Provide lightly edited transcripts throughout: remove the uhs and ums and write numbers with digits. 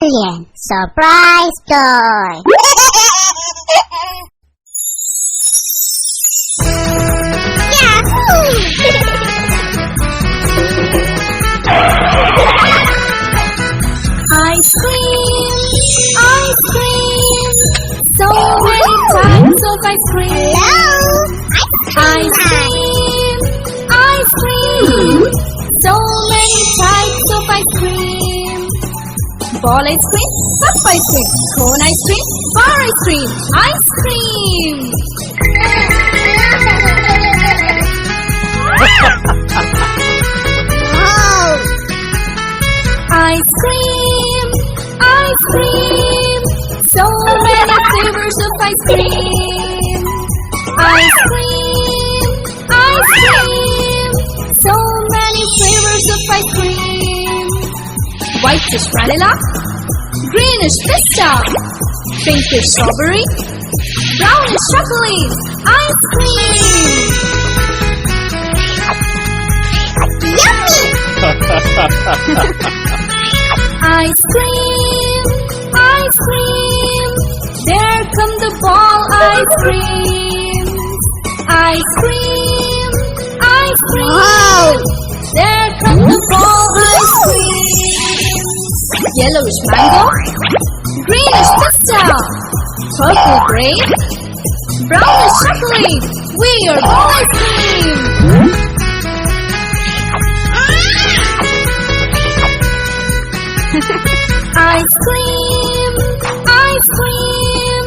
Alien surprise toy. Yahoo! Ice cream, ice cream, so many types of ice cream. Hello, Ice cream, ice cream, so many types of ice cream. Ball ice cream, puff ice cream, cone ice cream, bar ice cream, ice cream. Wow! Ice cream, ice cream, so many flavors of ice cream. Ice cream, ice cream, so many flavors of ice cream. Whitish vanilla, greenish pista, pinkish strawberry, brownish chocolate, ice cream. Yummy! Ice cream, ice cream, there come the ball ice cream. Ice cream, ice cream, Wow! there come the ball ice cream. Yellowish mango, greenish pista, purple grape, brownish chocolate, we are ball ice cream. Ice cream, ice cream,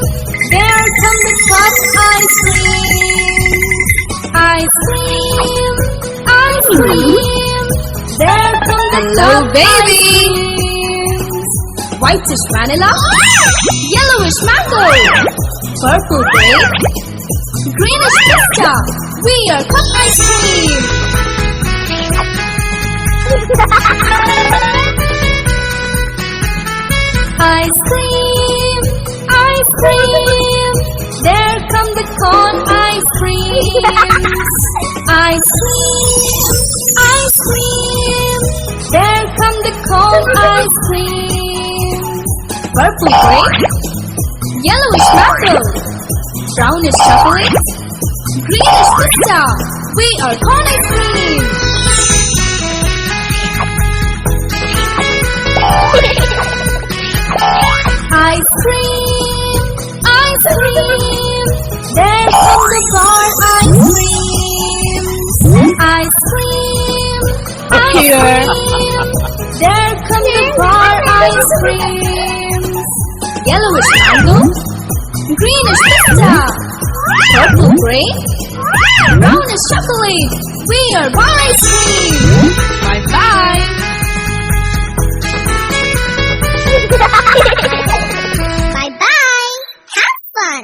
there come the cup ice cream. Ice cream, ice cream, there come the cup babies. Whitish vanilla, yellowish mango, purple grape, greenish pista, we are cup ice cream. Ice cream, there come the cone ice creams. Ice cream, there come the cone ice creams. Purple grape, yellowish mango, brownish chocolate, greenish pista, we are cone ice cream. Ice cream, there come the bar ice creams. Ice cream, there come the bar ice creams. Yellowish mango, greenish pista, purple grape, brownish chocolate, we are bar ice cream. Bye bye. Bye-bye! Have fun!